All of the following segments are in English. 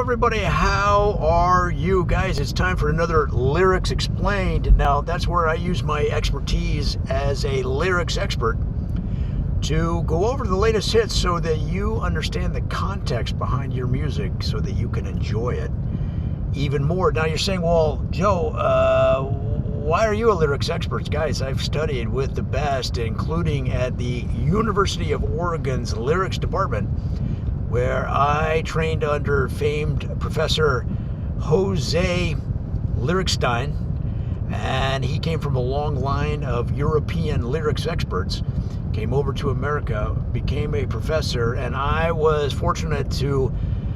everybody, how are you guys? It's time for another Lyrics Explained. Now that's where I use my expertise as a lyrics expert to go over the latest hits so that you understand the context behind your music so that you can enjoy it even more. Now you're saying, well, Joe, why are you a lyrics expert? Guys, I've studied with the best, including at the University of Oregon's lyrics department, where I trained under famed Professor Jose Lyricstein, and he came from a long line of European lyrics experts, came over to America, became a professor, and I was fortunate to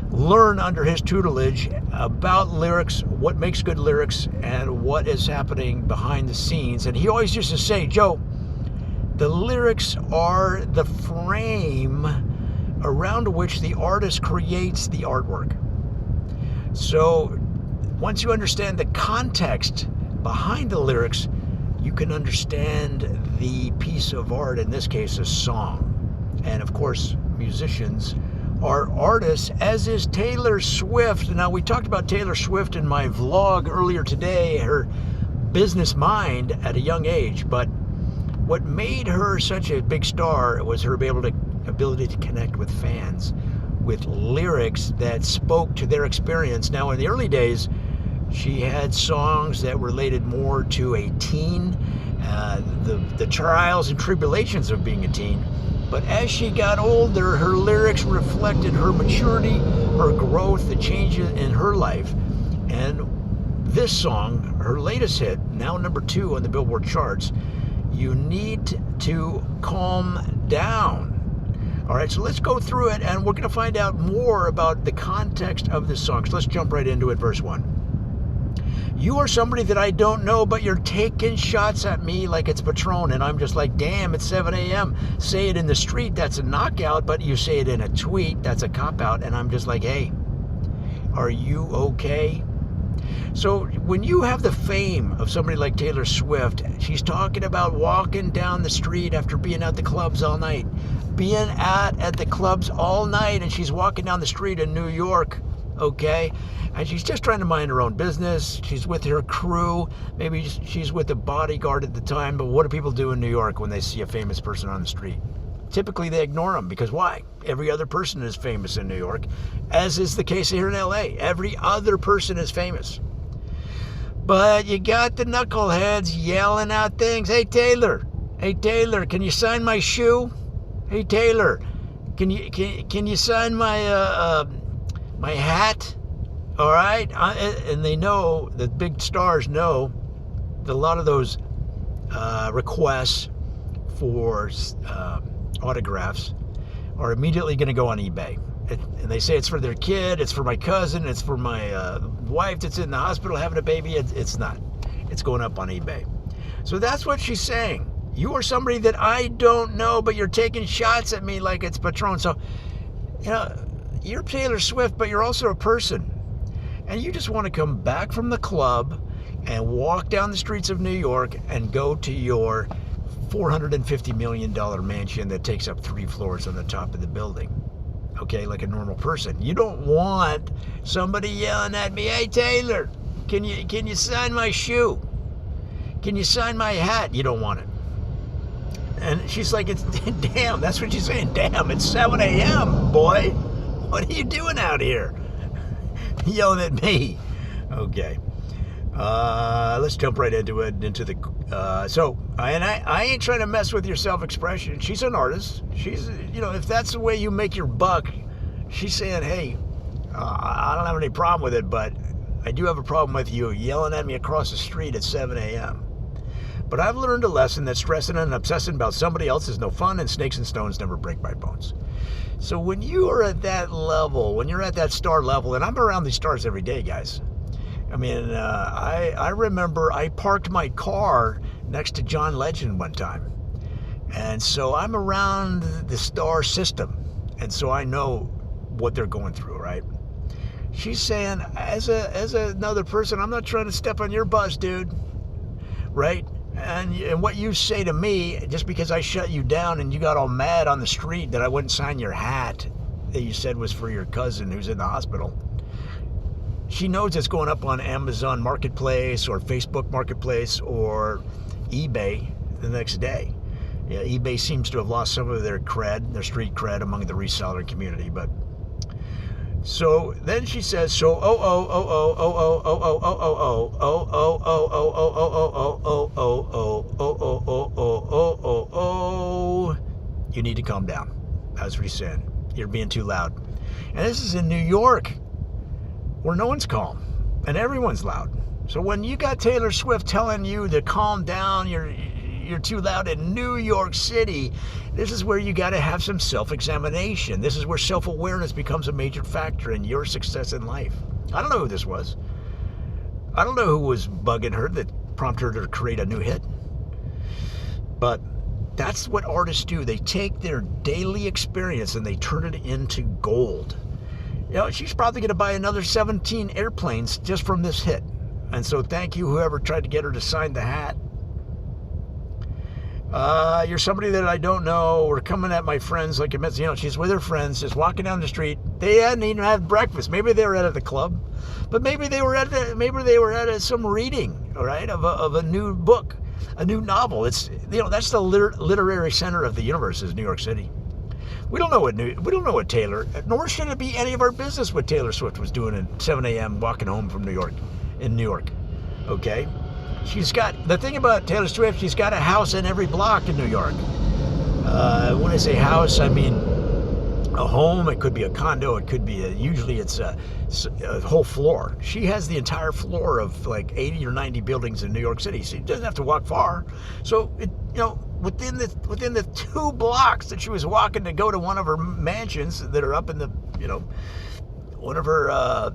learn under his tutelage about lyrics, what makes good lyrics, and what is happening behind the scenes. And he always used to say, Joe, the lyrics are the frame around which the artist creates the artwork. So once you understand the context behind the lyrics, you can understand the piece of art, in this case a song. And of course, musicians are artists, as is Taylor Swift. Now, we talked about Taylor Swift in my vlog earlier today, her business mind at a young age, but what made her such a big star was her ability to connect with fans with lyrics that spoke to their experience. Now, in the early days, she had songs that related more to a teen, the trials and tribulations of being a teen. But as she got older, her lyrics reflected her maturity, her growth, the changes in her life. And this song, her latest hit, now number 2 on the Billboard charts, You Need to Calm Down. All right, so let's go through it, and we're going to find out more about the context of this song. So let's jump right into it. Verse 1. You are somebody that I don't know, but you're taking shots at me like it's Patron. And I'm just like, damn, it's 7 a.m. Say it in the street, that's a knockout. But you say it in a tweet, that's a cop-out. And I'm just like, hey, are you okay? So when you have the fame of somebody like Taylor Swift, she's talking about walking down the street after being at the clubs all night. Being at the clubs all night, and she's walking down the street in New York, okay? And she's just trying to mind her own business. She's with her crew. Maybe she's with a bodyguard at the time, but what do people do in New York when they see a famous person on the street? Typically, they ignore them, because why? Every other person is famous in New York, as is the case here in LA. Every other person is famous. But you got the knuckleheads yelling out things. Hey, Taylor, can you sign my shoe? Hey, Taylor, can you sign my my hat? All right, and they know, the big stars know, that a lot of those requests for autographs are immediately going to go on eBay. And they say it's for their kid, it's for my cousin, it's for my wife that's in the hospital having a baby. It's not. It's going up on eBay. So that's what she's saying. You are somebody that I don't know, but you're taking shots at me like it's Patron. So, you know, you're Taylor Swift, but you're also a person. And you just want to come back from the club and walk down the streets of New York and go to your $450 million mansion that takes up 3 floors on the top of the building. Okay, like a normal person. You don't want somebody yelling at me, hey, Taylor, can you sign my shoe? Can you sign my hat? You don't want it. And she's like, damn, that's what she's saying. Damn, it's 7 a.m., boy. What are you doing out here? Yelling at me. Okay. Let's jump right into it. I ain't trying to mess with your self-expression. She's an artist. She's, if that's the way you make your buck, she's saying, hey, I don't have any problem with it, but I do have a problem with you yelling at me across the street at 7 a.m. But I've learned a lesson that stressing and obsessing about somebody else is no fun, and snakes and stones never break my bones. So when you are at that level, when you're at that star level, and I'm around these stars every day, guys. I mean, I remember I parked my car next to John Legend one time. And so I'm around the star system. And so I know what they're going through, right? She's saying, as another person, I'm not trying to step on your bus, dude. Right? And what you say to me, just because I shut you down and you got all mad on the street that I wouldn't sign your hat that you said was for your cousin who's in the hospital, she knows it's going up on Amazon Marketplace or Facebook Marketplace or eBay the next day. Yeah, eBay seems to have lost some of their cred, their street cred among the reseller community. But so then she says, so you need to calm down. That's what he's saying. You're being too loud. And this is in New York, where no one's calm and everyone's loud. So when you got Taylor Swift telling you to calm down, you're too loud in New York City, this is where you got to have some self-examination. This is where self-awareness becomes a major factor in your success in life. I don't know who this was. I don't know who was bugging her that prompted her to create a new hit. But that's what artists do. They take their daily experience and they turn it into gold. You know, she's probably going to buy another 17 airplanes just from this hit. And so thank you, whoever tried to get her to sign the hat. You're somebody that I don't know. We're coming at my friends like I met. You know, she's with her friends, just walking down the street. They hadn't even had breakfast. Maybe they were at the club, but maybe they were at some reading, all right, of a new book, a new novel. It's, you know, that's the literary center of the universe is New York City. We don't know what Taylor, nor should it be any of our business what Taylor Swift was doing at 7 a.m. walking home from New York, in New York. Okay. She's got, the thing about Taylor Swift, she's got a house in every block in New York. When I say house, I mean a home. It could be a condo. It could be usually it's a whole floor. She has the entire floor of like 80 or 90 buildings in New York City. She doesn't have to walk far. So it, you know, within the 2 blocks that she was walking to go to one of her mansions that are up in the, you know, one of her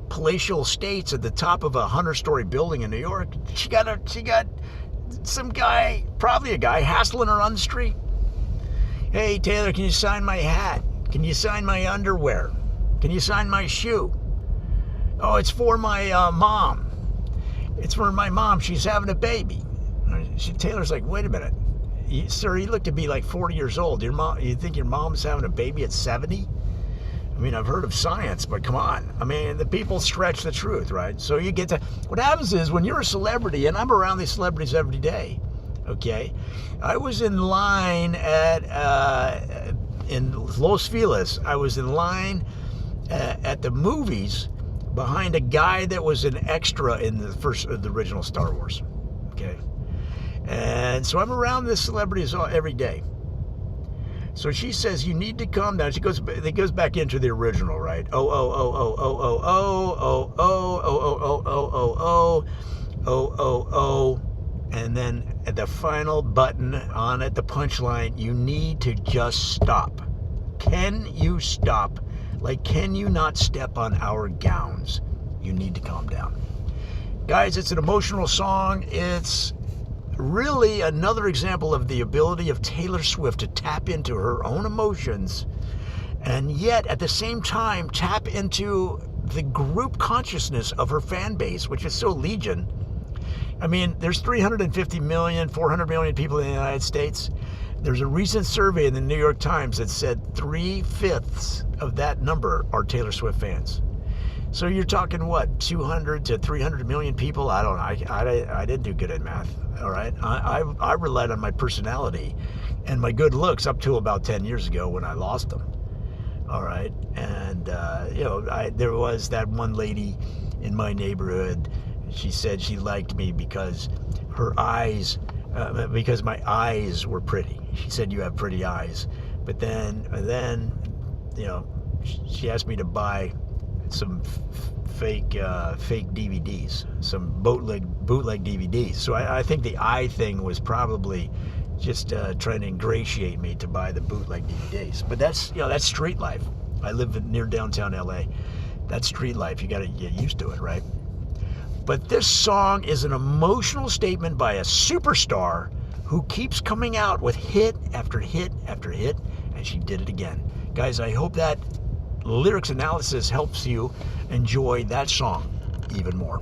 palatial estates at the top of a 100-story building in New York, she got some guy, probably a guy, hassling her on the street. Hey, Taylor, can you sign my hat? Can you sign my underwear? Can you sign my shoe? Oh, it's for my mom. It's for my mom. She's having a baby. Taylor's like, wait a minute. Sir, you look to be like 40 years old. You think your mom's having a baby at 70? I mean, I've heard of science, but come on. I mean, the people stretch the truth, right? So you get to, what happens is when you're a celebrity, and I'm around these celebrities every day, okay? I was in line in Los Feliz. I was in line at the movies behind a guy that was an extra in the original Star Wars, okay? And so I'm around the celebrities every day. So she says, you need to calm down. It goes back into the original, right? And then at the final button on at the punchline, you need to just stop. Can you stop? Like, can you not step on our gowns? You need to calm down. Guys, it's an emotional song. It's really another example of the ability of Taylor Swift to tap into her own emotions and yet at the same time tap into the group consciousness of her fan base, which is so legion. I mean, there's 350 million, 400 million people in the United States. There's a recent survey in the New York Times that said 3/5 of that number are Taylor Swift fans. So you're talking what, 200 to 300 million people? I don't know. I didn't do good at math. All right. I relied on my personality and my good looks up till about 10 years ago when I lost them. All right. And, you know, there was that one lady in my neighborhood. She said she liked me because her eyes, because my eyes were pretty. She said, you have pretty eyes. But then, you know, she asked me to buy some fake DVDs, some bootleg DVDs. So I think the eye thing was probably just trying to ingratiate me to buy the bootleg DVDs. But that's, you know, that's street life. I live near downtown LA. That's street life. You got to get used to it, right? But this song is an emotional statement by a superstar who keeps coming out with hit after hit after hit, and she did it again. Guys, I hope that lyrics analysis helps you enjoy that song even more.